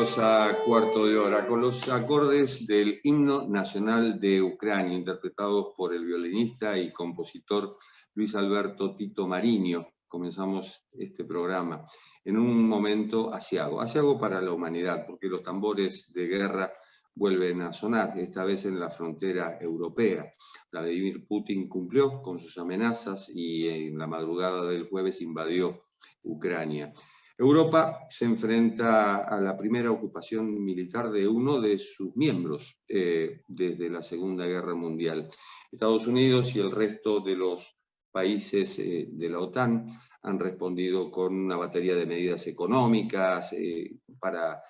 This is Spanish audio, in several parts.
Bienvenidos a Cuarto de Hora, con los acordes del himno nacional de Ucrania, interpretados por el violinista y compositor Luis Alberto Tito Mariño. Comenzamos este programa en un momento aciago para la humanidad, porque los tambores de guerra vuelven a sonar, esta vez en la frontera europea. Vladimir Putin cumplió con sus amenazas y en la madrugada del jueves invadió Ucrania. Europa se enfrenta a la primera ocupación militar de uno de sus miembros desde la Segunda Guerra Mundial. Estados Unidos y el resto de los países de la OTAN han respondido con una batería de medidas económicas para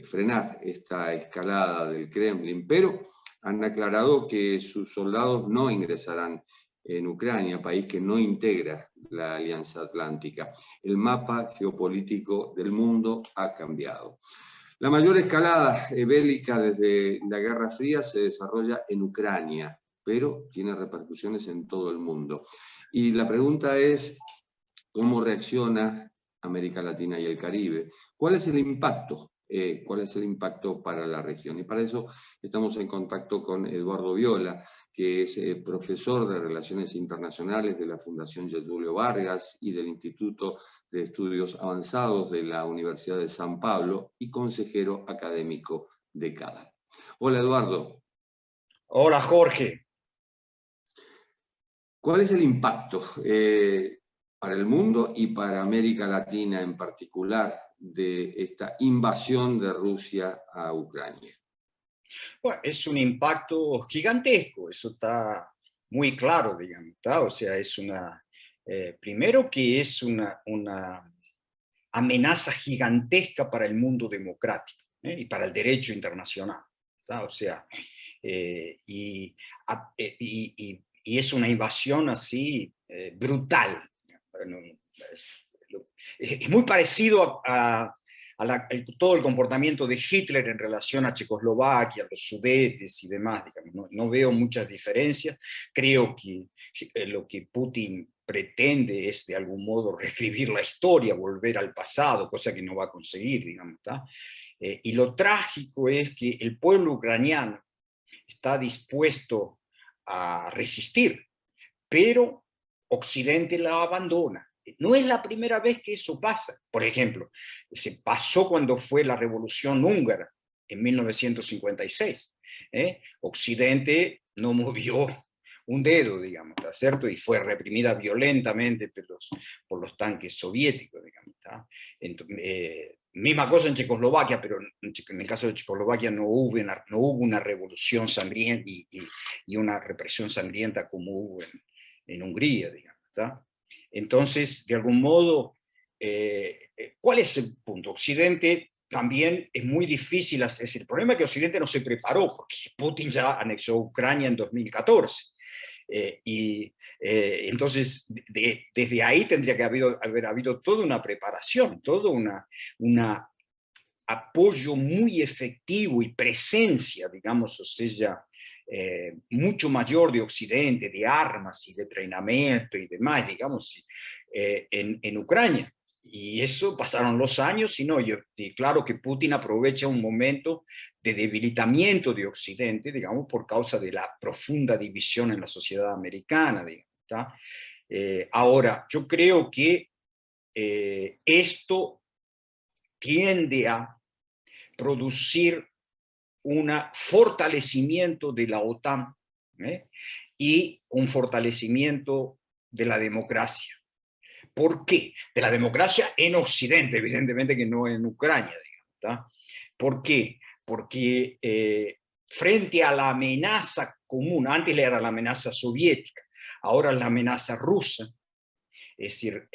frenar esta escalada del Kremlin, pero han aclarado que sus soldados no ingresarán en Ucrania, país que no integra la Alianza Atlántica. El mapa geopolítico del mundo ha cambiado. La mayor escalada bélica desde la Guerra Fría se desarrolla en Ucrania, pero tiene repercusiones en todo el mundo. Y la pregunta es, ¿cómo reacciona América Latina y el Caribe? ¿Cuál es el impacto? ¿Cuál es el impacto para la región? Y para eso estamos en contacto con Eduardo Viola, que es profesor de Relaciones Internacionales de la Fundación Getúlio Vargas y del Instituto de Estudios Avanzados de la Universidad de San Pablo y consejero académico de CADA. Hola, Eduardo. Hola, Jorge. ¿Cuál es el impacto para el mundo y para América Latina en particular de esta invasión de Rusia a Ucrania? Bueno, es un impacto gigantesco, eso está muy claro, digamos, ¿tá? O sea, es primero que es una amenaza gigantesca para el mundo democrático y para el derecho internacional, ¿tá? O sea, y es una invasión así brutal. Bueno, es muy parecido a todo el comportamiento de Hitler en relación a Checoslovaquia, los Sudetes y demás, digamos. No veo muchas diferencias. Creo que lo que Putin pretende es de algún modo reescribir la historia, volver al pasado, cosa que no va a conseguir, digamos, ¿tá? Y lo trágico es que el pueblo ucraniano está dispuesto a resistir, pero Occidente la abandona. No es la primera vez que eso pasa. Por ejemplo, se pasó cuando fue la Revolución Húngara en 1956. Occidente no movió un dedo, digamos, ¿está cierto? Y fue reprimida violentamente por los tanques soviéticos, digamos, ¿está? Misma cosa en Checoslovaquia, pero en el caso de Checoslovaquia no hubo una revolución sangrienta y una represión sangrienta como hubo en Hungría, digamos, ¿tá? Entonces, de algún modo, ¿cuál es el punto? Occidente también es muy difícil, es decir, el problema es que Occidente no se preparó, porque Putin ya anexó Ucrania en 2014. Entonces, desde ahí tendría que haber habido toda una preparación, todo un apoyo muy efectivo y presencia, digamos, o sea, mucho mayor de Occidente, de armas y de entrenamiento y demás, digamos, en Ucrania. Y eso pasaron los años y claro que Putin aprovecha un momento de debilitamiento de Occidente, digamos, por causa de la profunda división en la sociedad americana, digamos, ¿tá? Ahora, yo creo que esto tiende a producir un fortalecimiento de la OTAN y un fortalecimiento de la democracia. ¿Por qué? De la democracia en Occidente, evidentemente que no en Ucrania, digamos, ¿tá? ¿Por qué? Porque frente a la amenaza común, antes era la amenaza soviética, ahora la amenaza rusa, es decir,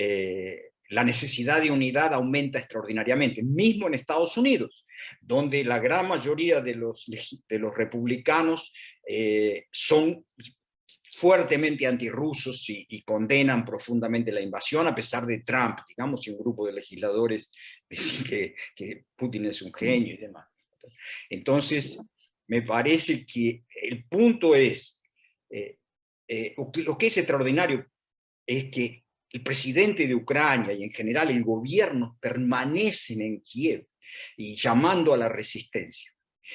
la necesidad de unidad aumenta extraordinariamente, mismo en Estados Unidos, donde la gran mayoría de los republicanos son fuertemente antirrusos y condenan profundamente la invasión, a pesar de Trump, digamos, y un grupo de legisladores dicen que Putin es un genio y demás. Entonces, me parece que el punto es, lo que es extraordinario es que el presidente de Ucrania y en general el gobierno permanecen en Kiev y llamando a la resistencia.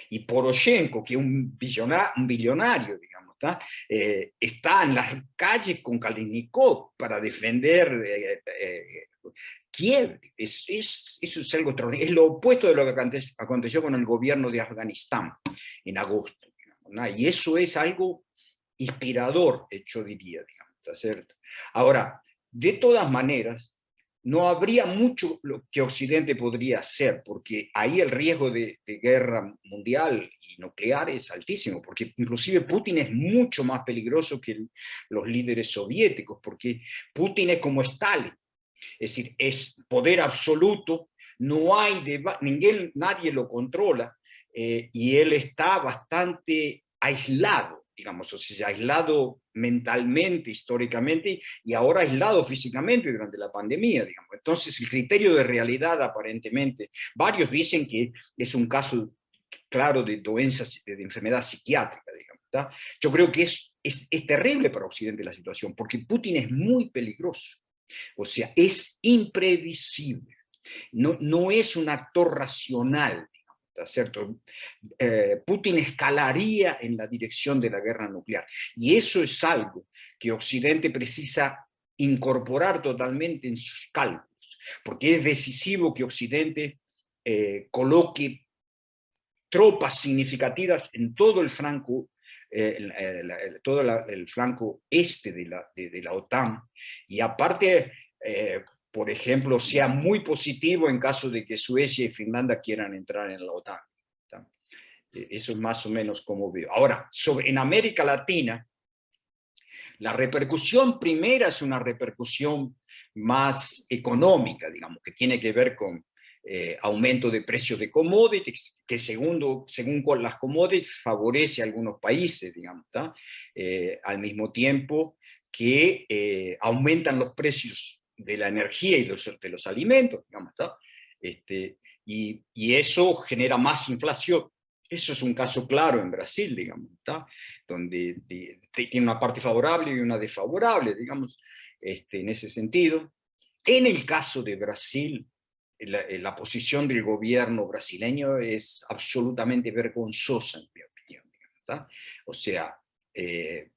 Y Poroshenko, que es un billonario, digamos, está en las calles con Kalashnikov para defender Kiev. Eso es algo extraordinario. Es lo opuesto de lo que aconteció con el gobierno de Afganistán en agosto, digamos, ¿no? Y eso es algo inspirador, yo diría, digamos, ¿está cierto? Ahora, de todas maneras, no habría mucho lo que Occidente podría hacer, porque ahí el riesgo de guerra mundial y nuclear es altísimo, porque inclusive Putin es mucho más peligroso que los líderes soviéticos, porque Putin es como Stalin, es decir, es poder absoluto, no hay nadie lo controla, y él está bastante aislado, digamos, o sea, aislado mentalmente, históricamente, y ahora aislado físicamente durante la pandemia, digamos. Entonces, el criterio de realidad, aparentemente, varios dicen que es un caso claro de de enfermedad psiquiátrica, digamos, ¿tá? Yo creo que es terrible para Occidente la situación, porque Putin es muy peligroso, o sea, es imprevisible, no es un actor racional, ¿está cierto? Putin escalaría en la dirección de la guerra nuclear. Y eso es algo que Occidente precisa incorporar totalmente en sus cálculos, porque es decisivo que Occidente coloque tropas significativas en todo el flanco, todo el flanco este de la OTAN, y aparte, por ejemplo, sea muy positivo en caso de que Suecia y Finlandia quieran entrar en la OTAN. Eso es más o menos como veo. Ahora, en América Latina, la repercusión primera es una repercusión más económica, digamos, que tiene que ver con aumento de precios de commodities, que según con las commodities favorece a algunos países, digamos, al mismo tiempo que aumentan los precios de la energía y de los alimentos, digamos, y eso genera más inflación. Eso es un caso claro en Brasil, digamos, donde tiene una parte favorable y una desfavorable, digamos, en ese sentido. En el caso de Brasil, la posición del gobierno brasileño es absolutamente vergonzosa, en mi opinión, digamos, o sea, el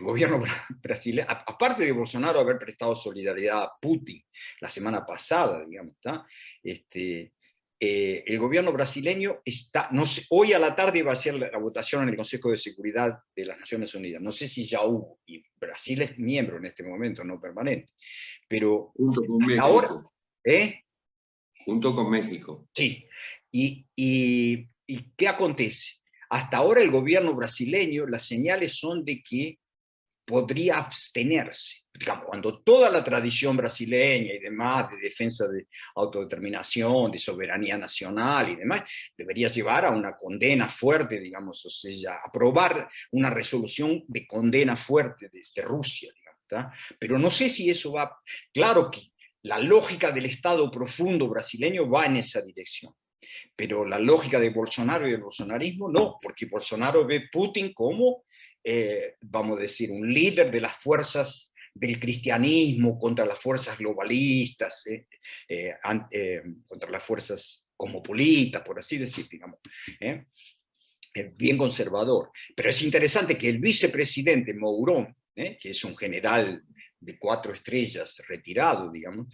gobierno brasileño, aparte de Bolsonaro haber prestado solidaridad a Putin la semana pasada, digamos, el gobierno brasileño está, no sé, hoy a la tarde va a ser la votación en el Consejo de Seguridad de las Naciones Unidas. No sé si ya hubo, y Brasil es miembro en este momento, no permanente. Pero junto con México. Ahora, junto con México. Sí. ¿Y qué acontece? Hasta ahora el gobierno brasileño, las señales son de que podría abstenerse. Digamos, cuando toda la tradición brasileña y demás de defensa de autodeterminación, de soberanía nacional y demás, debería llevar a una condena fuerte, digamos, o sea, aprobar una resolución de condena fuerte de Rusia, digamos, ¿tá? Pero no sé si eso va. Claro que la lógica del Estado profundo brasileño va en esa dirección, pero la lógica de Bolsonaro y del bolsonarismo no, porque Bolsonaro ve a Putin como vamos a decir, un líder de las fuerzas del cristianismo contra las fuerzas globalistas, contra las fuerzas cosmopolitas, por así decir, digamos. Bien conservador. Pero es interesante que el vicepresidente Mourón, que es un general de 4 estrellas retirado, digamos,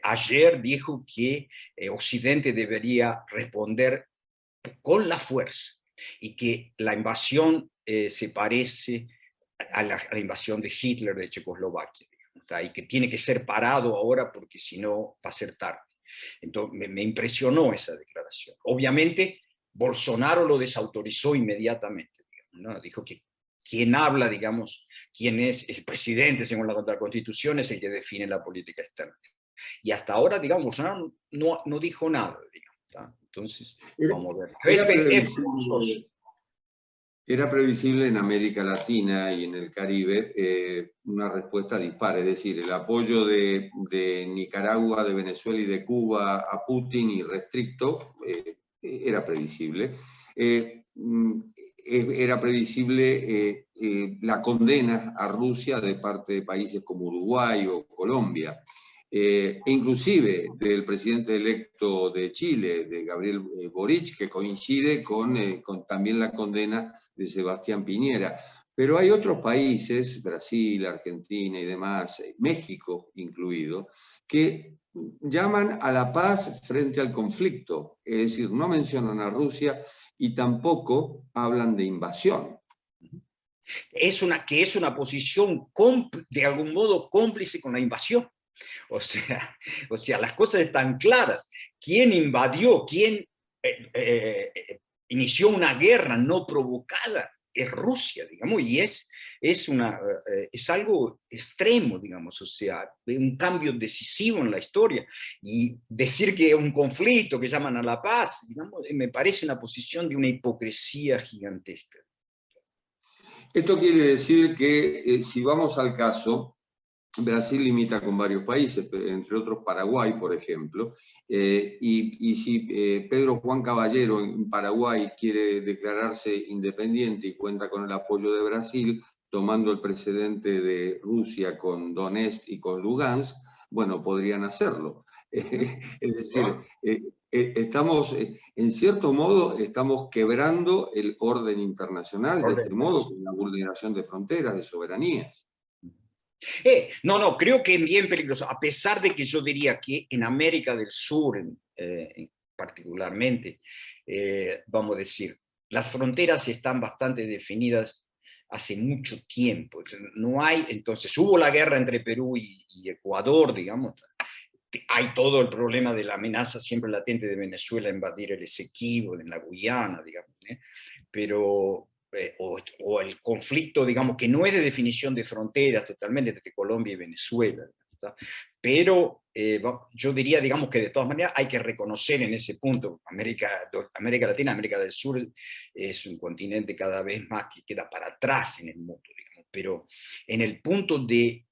ayer dijo que Occidente debería responder con la fuerza y que la invasión se parece a la invasión de Hitler de Checoslovaquia, digamos, y que tiene que ser parado ahora porque si no va a ser tarde. Entonces me impresionó esa declaración. Obviamente Bolsonaro lo desautorizó inmediatamente, digamos, ¿no? Dijo que quien habla, digamos, quien es el presidente según la Constitución es el que define la política externa. Y hasta ahora, digamos, Bolsonaro no dijo nada, digamos, ¿tá? Entonces, vamos a ver. Era previsible en América Latina y en el Caribe una respuesta dispar, es decir, el apoyo de Nicaragua, de Venezuela y de Cuba a Putin irrestricto era previsible. Era previsible la condena a Rusia de parte de países como Uruguay o Colombia. e inclusive del presidente electo de Chile, de Gabriel Boric, que coincide con también la condena de Sebastián Piñera. Pero hay otros países, Brasil, Argentina y demás, México incluido, que llaman a la paz frente al conflicto, es decir, no mencionan a Rusia y tampoco hablan de invasión. Que es una posición de algún modo cómplice con la invasión. O sea, las cosas están claras. ¿Quién invadió? ¿Quién inició una guerra no provocada? Es Rusia, digamos, y es algo extremo, digamos, o sea, un cambio decisivo en la historia. Y decir que es un conflicto, que llaman a la paz, digamos, me parece una posición de una hipocresía gigantesca. Esto quiere decir que si vamos al caso, Brasil limita con varios países, entre otros Paraguay, por ejemplo, y si Pedro Juan Caballero en Paraguay quiere declararse independiente y cuenta con el apoyo de Brasil, tomando el precedente de Rusia con Donetsk y con Lugansk, bueno, podrían hacerlo. Es decir, estamos, en cierto modo, estamos quebrando el orden internacional de este modo, con la vulneración de fronteras, de soberanías. No, creo que es bien peligroso, a pesar de que yo diría que en América del Sur, particularmente, vamos a decir, las fronteras están bastante definidas hace mucho tiempo. No hay, entonces, hubo la guerra entre Perú y Ecuador, digamos, hay todo el problema de la amenaza siempre latente de Venezuela a invadir el Esequibo, en la Guyana, digamos, pero o el conflicto, digamos, que no es de definición de fronteras totalmente entre Colombia y Venezuela, ¿verdad? Pero yo diría, digamos, que de todas maneras hay que reconocer en ese punto, América Latina, América del Sur es un continente cada vez más que queda para atrás en el mundo, digamos, pero en el punto de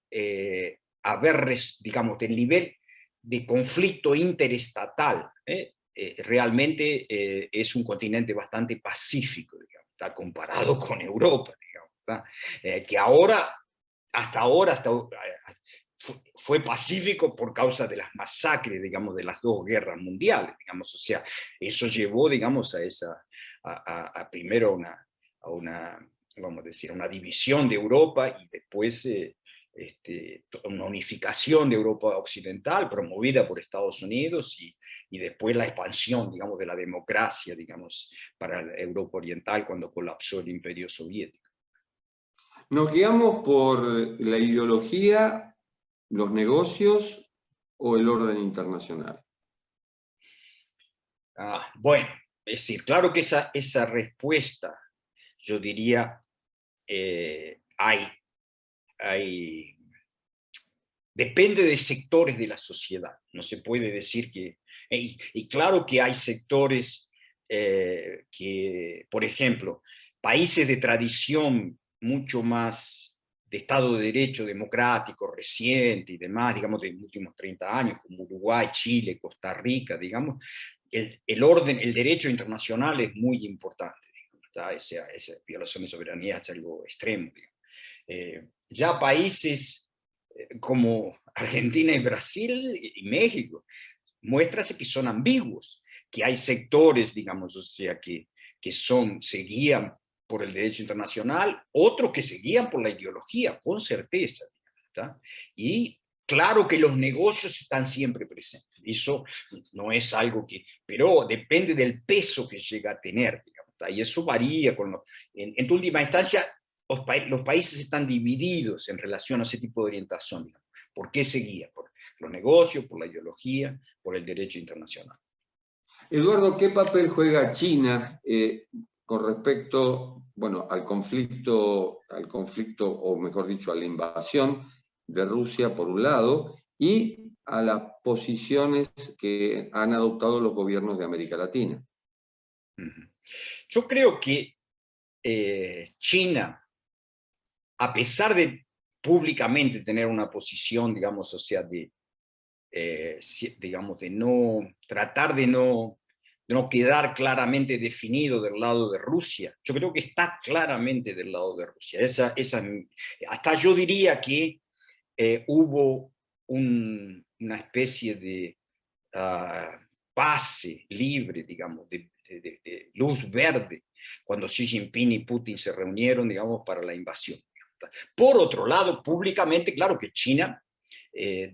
haber, digamos, del nivel de conflicto interestatal, realmente es un continente bastante pacífico, digamos, está comparado con Europa, digamos, que ahora, fue pacífico por causa de las masacres, digamos, de las dos guerras mundiales, digamos, o sea, eso llevó, digamos, a primero a una, vamos a decir, una división de Europa y después una unificación de Europa Occidental promovida por Estados Unidos y después la expansión, digamos, de la democracia, digamos, para Europa Oriental cuando colapsó el Imperio Soviético. ¿Nos guiamos por la ideología, los negocios o el orden internacional? Bueno, es decir, claro que esa respuesta, yo diría, depende de sectores de la sociedad. No se puede decir que... Y claro que hay sectores que, por ejemplo, países de tradición mucho más de Estado de Derecho democrático, reciente y demás, digamos, de los últimos 30 años, como Uruguay, Chile, Costa Rica, digamos, el derecho internacional es muy importante, digamos, esa violación de soberanía es algo extremo, digamos. Ya países como Argentina y Brasil y México, muéstrase que son ambiguos, que hay sectores, digamos, o sea, que se guían por el derecho internacional, otros que se guían por la ideología, con certeza, ¿tá? Y claro que los negocios están siempre presentes, eso no es algo que, pero depende del peso que llega a tener, digamos, ¿tá? Y eso varía en última instancia, los países están divididos en relación a ese tipo de orientación, digamos. ¿Por qué se guía? Por los negocios, por la ideología, por el derecho internacional. Eduardo, ¿qué papel juega China con respecto, bueno, al conflicto, o mejor dicho, a la invasión de Rusia por un lado, y a las posiciones que han adoptado los gobiernos de América Latina? Yo creo que China, a pesar de públicamente tener una posición, digamos, o sea, digamos, de no tratar de no quedar claramente definido del lado de Rusia. Yo creo que está claramente del lado de Rusia. Hasta yo diría que hubo una especie de pase libre, digamos, de luz verde, cuando Xi Jinping y Putin se reunieron, digamos, para la invasión. Por otro lado, públicamente, claro que China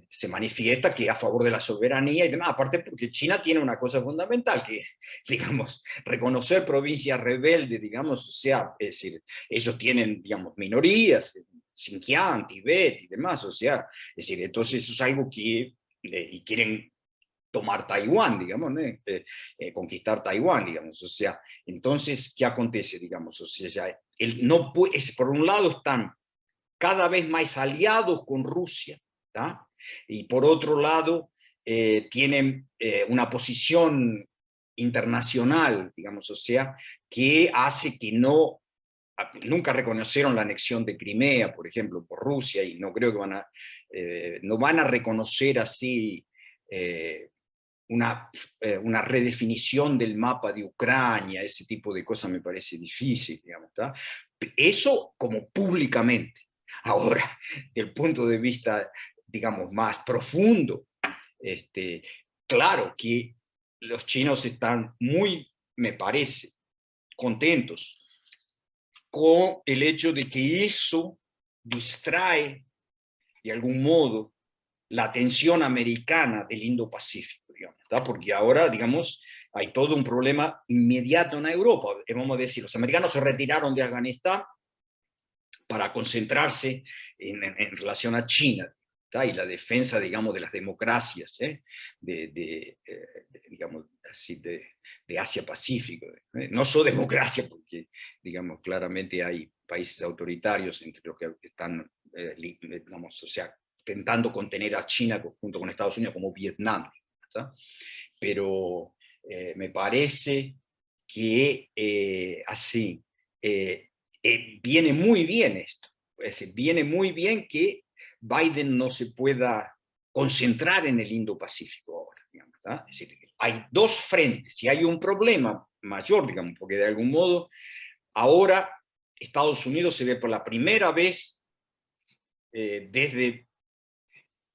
se manifiesta que es a favor de la soberanía y demás, aparte porque China tiene una cosa fundamental, que, digamos, reconocer provincias rebeldes, digamos, o sea, es decir, ellos tienen, digamos, minorías, Xinjiang, Tibet y demás, o sea, es decir, entonces eso es algo que, y quieren tomar Taiwán, digamos, ¿no? Conquistar Taiwán, digamos, o sea, entonces, ¿qué acontece, digamos? O sea, ya, no puede, por un lado están cada vez más aliados con Rusia, ¿tá? Y por otro lado, tienen una posición internacional, digamos, o sea, que hace que nunca reconocieron la anexión de Crimea, por ejemplo, por Rusia, y no creo que no van a reconocer así una redefinición del mapa de Ucrania, ese tipo de cosas me parece difícil, digamos, ¿tá? Eso como públicamente. Ahora, del punto de vista, digamos, más profundo, claro que los chinos están muy, me parece, contentos con el hecho de que eso distrae, de algún modo, la atención americana del Indo-Pacífico, digamos, ¿tá? Porque ahora, digamos, hay todo un problema inmediato en Europa. Vamos a decir, los americanos se retiraron de Afganistán para concentrarse en relación a China, ¿tá? Y la defensa, digamos, de las democracias, digamos, así, de Asia-Pacífico. No solo democracia, porque, digamos, claramente hay países autoritarios entre los que están, digamos, o sea, intentando contener a China junto con Estados Unidos, como Vietnam, ¿tá? Pero me parece que así viene muy bien esto. Es decir, viene muy bien que Biden no se pueda concentrar en el Indo-Pacífico ahora, digamos, ¿tá? Es decir, hay dos frentes y hay un problema mayor, digamos, porque de algún modo ahora Estados Unidos se ve por la primera vez desde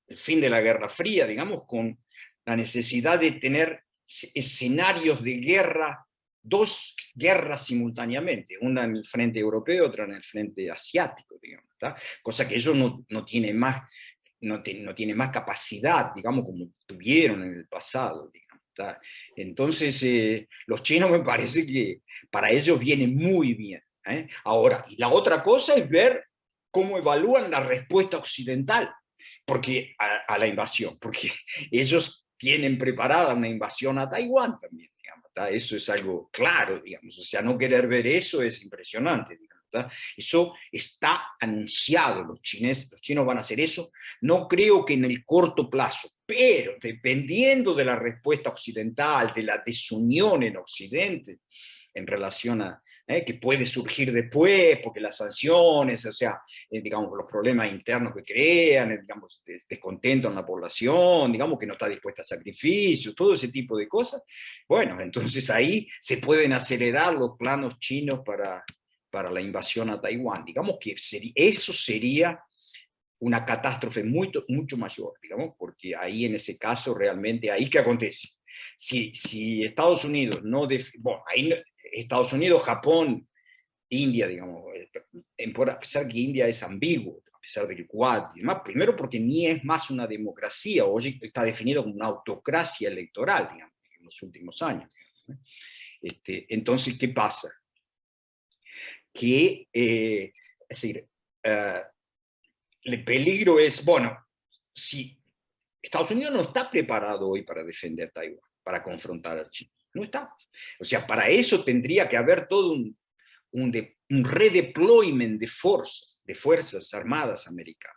el fin de la Guerra Fría, digamos, con la necesidad de tener escenarios de guerra, dos guerras simultáneamente, una en el frente europeo, otra en el frente asiático, digamos, ¿tá? Cosa que ellos no tienen más, no tiene más capacidad, digamos, como tuvieron en el pasado, digamos, ¿tá? Entonces, los chinos me parece que para ellos viene muy bien, ¿eh? Ahora, y la otra cosa es ver cómo evalúan la respuesta occidental porque a la invasión, porque ellos tienen preparada una invasión a Taiwán también, digamos, ¿tá? Eso es algo claro, digamos, o sea, no querer ver eso es impresionante, digamos, ¿tá? Eso está anunciado, los chinos van a hacer eso, no creo que en el corto plazo, pero dependiendo de la respuesta occidental, de la desunión en Occidente en relación a, que puede surgir después, porque las sanciones, o sea, digamos, los problemas internos que crean, digamos, descontento en la población, digamos, que no está dispuesta a sacrificios, todo ese tipo de cosas. Bueno, entonces ahí se pueden acelerar los planos chinos para la invasión a Taiwán. Digamos que eso sería una catástrofe mucho mayor, digamos, porque ahí en ese caso realmente, ahí qué acontece. Si Estados Unidos no, bueno, ahí Estados Unidos, Japón, India, digamos, a pesar que India es ambiguo, a pesar del Quad y demás, primero porque ni es más una democracia, hoy está definido como una autocracia electoral, digamos, en los últimos años. Digamos, entonces, ¿qué pasa? Que, es decir, el peligro es, bueno, si Estados Unidos no está preparado hoy para defender Taiwán, para confrontar a China, no está. O sea, para eso tendría que haber todo un redeployment de fuerzas armadas americanas.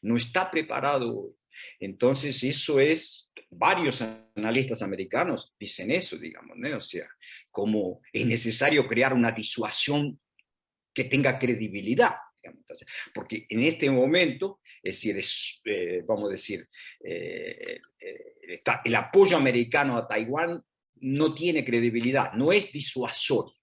No está preparado hoy. Entonces, eso es, varios analistas americanos dicen eso, digamos, ¿no? O sea, como es necesario crear una disuasión que tenga credibilidad. Entonces, porque en este momento, es decir, vamos a decir, el apoyo americano a Taiwán no tiene credibilidad, no es disuasorio.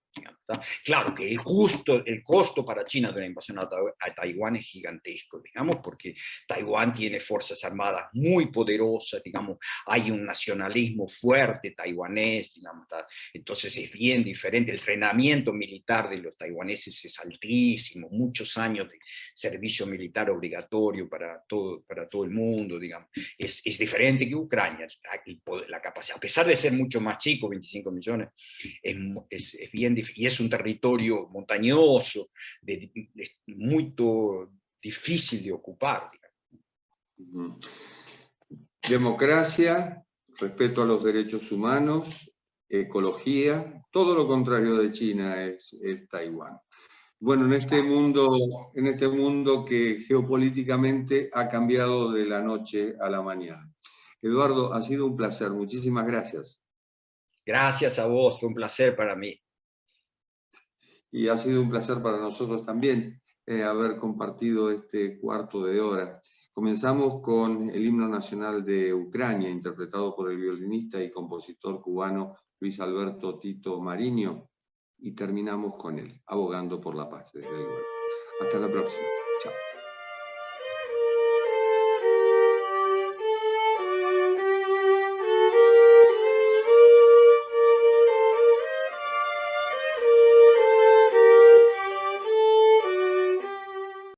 ¿tá? Claro que el costo para China de una invasión a Taiwán es gigantesco, digamos, porque Taiwán tiene fuerzas armadas muy poderosas, digamos, hay un nacionalismo fuerte taiwanés, digamos, ¿tá? Entonces es bien diferente, el entrenamiento militar de los taiwaneses es altísimo, muchos años de servicio militar obligatorio para todo el mundo, digamos, es diferente que Ucrania, la capacidad, a pesar de ser mucho más chico, 25 millones, es bien difícil, y es un territorio montañoso, muy difícil de ocupar. Digamos. Democracia, respeto a los derechos humanos, ecología, todo lo contrario de China es Taiwán. Bueno, en este mundo que geopolíticamente ha cambiado de la noche a la mañana. Eduardo, ha sido un placer, muchísimas gracias. Gracias a vos, fue un placer para mí. Y ha sido un placer para nosotros también haber compartido este cuarto de hora. Comenzamos con el himno nacional de Ucrania, interpretado por el violinista y compositor cubano Luis Alberto Tito Mariño, y terminamos con él, abogando por la paz, desde luego. Hasta la próxima. Chao.